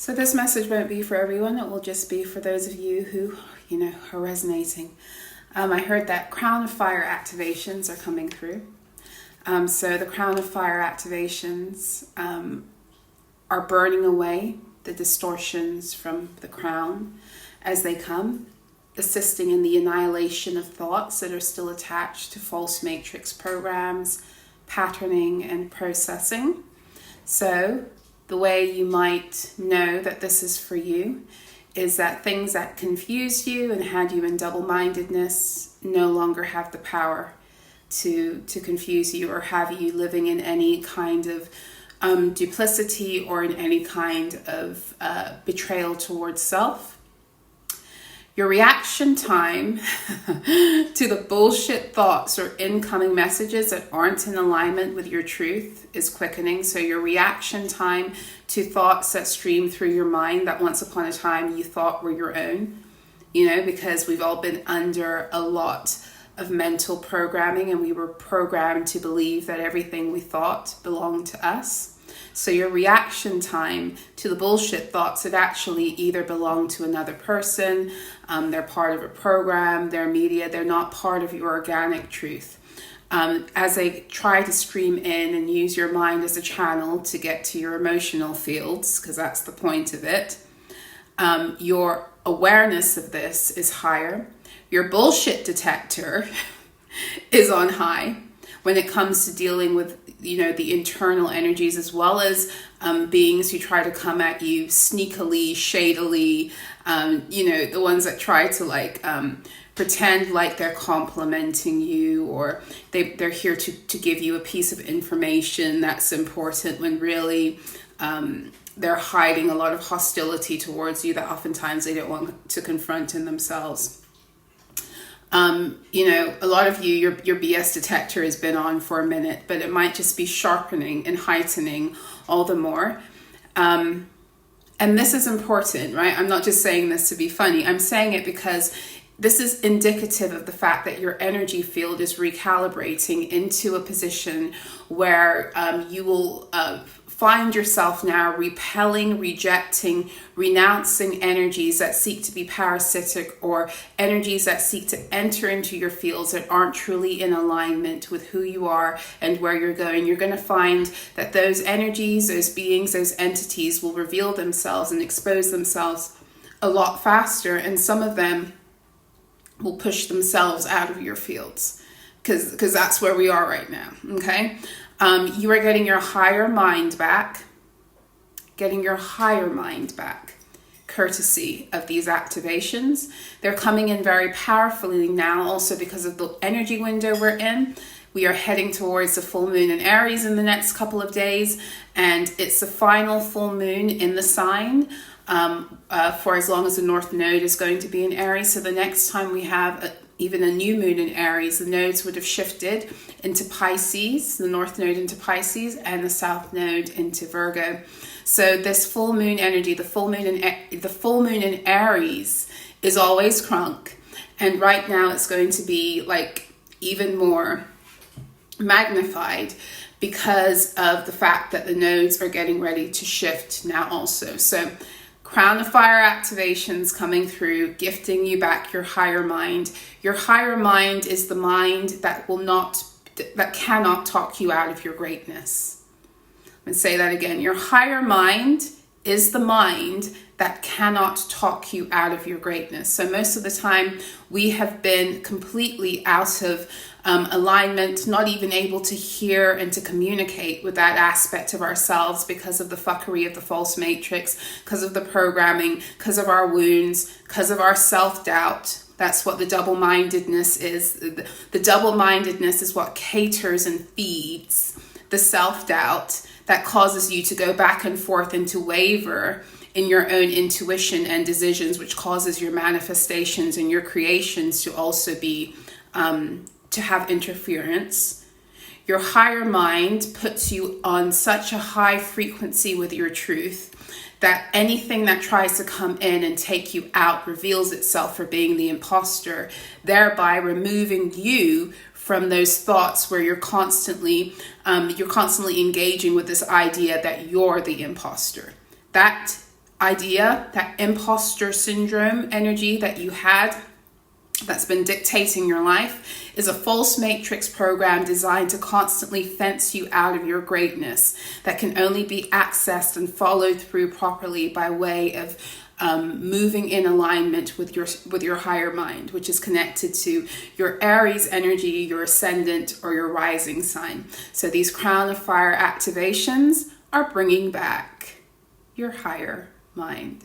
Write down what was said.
So this message won't be for everyone. It will just be for those of you who, are resonating. I heard that crown of fire activations are coming through. So the crown of fire activations are burning away the distortions from the crown as they come, assisting in the annihilation of thoughts that are still attached to false matrix programs, patterning, and processing. So the way you might know that this is for you is that things that confused you and had you in double-mindedness no longer have the power to confuse you or have you living in any kind of duplicity or in any kind of betrayal towards self. Your reaction time to the bullshit thoughts or incoming messages that aren't in alignment with your truth is quickening. So your reaction time to thoughts that stream through your mind that once upon a time you thought were your own, because we've all been under a lot of mental programming and we were programmed to believe that everything we thought belonged to us. So your reaction time to the bullshit thoughts that actually either belong to another person, they're part of a program, they're media, they're not part of your organic truth. As they try to stream in and use your mind as a channel to get to your emotional fields, because that's the point of it, your awareness of this is higher. Your bullshit detector is on high when it comes to dealing with the internal energies, as well as beings who try to come at you sneakily, shadily, the ones that try to pretend like they're complimenting you, or they're here to give you a piece of information that's important when really they're hiding a lot of hostility towards you that oftentimes they don't want to confront in themselves. A lot of you, your BS detector has been on for a minute, but it might just be sharpening and heightening all the more. And this is important, right? I'm not just saying this to be funny. I'm saying it because this is indicative of the fact that your energy field is recalibrating into a position where you will find yourself now repelling, rejecting, renouncing energies that seek to be parasitic or energies that seek to enter into your fields that aren't truly in alignment with who you are and where you're going. You're going to find that those energies, those beings, those entities will reveal themselves and expose themselves a lot faster, and some of them will push themselves out of your fields because that's where we are right now, okay? You are getting your higher mind back, courtesy of these activations. They're coming in very powerfully now also because of the energy window we're in. We are heading towards the full moon in Aries in the next couple of days, and it's the final full moon in the sign for as long as the North Node is going to be in Aries. So the next time we have even a new moon in Aries, the nodes would have shifted into Pisces, the North Node into Pisces, and the South Node into Virgo. So this full moon energy, the full moon in Aries is always crunk, and right now it's going to be even more magnified because of the fact that the nodes are getting ready to shift now also. So crown of fire activations coming through, gifting you back your higher mind. Your higher mind is the mind that cannot talk you out of your greatness. I'm going to say that again. Your higher mind is the mind that cannot talk you out of your greatness. So most of the time we have been completely out of alignment, not even able to hear and to communicate with that aspect of ourselves because of the fuckery of the false matrix, because of the programming, because of our wounds, because of our self-doubt. That's what the double-mindedness is. The double-mindedness is what caters and feeds the self-doubt that causes you to go back and forth and to waver in your own intuition and decisions, which causes your manifestations and your creations to also be to have interference. Your higher mind puts you on such a high frequency with your truth that anything that tries to come in and take you out reveals itself for being the imposter, thereby removing you from those thoughts where you're constantly engaging with this idea that you're the imposter. That idea, that imposter syndrome energy that you had that's been dictating your life, is a false matrix program designed to constantly fence you out of your greatness that can only be accessed and followed through properly by way of moving in alignment with your higher mind, which is connected to your Aries energy, your ascendant, or your rising sign. So these crown of fire activations are bringing back your higher mind.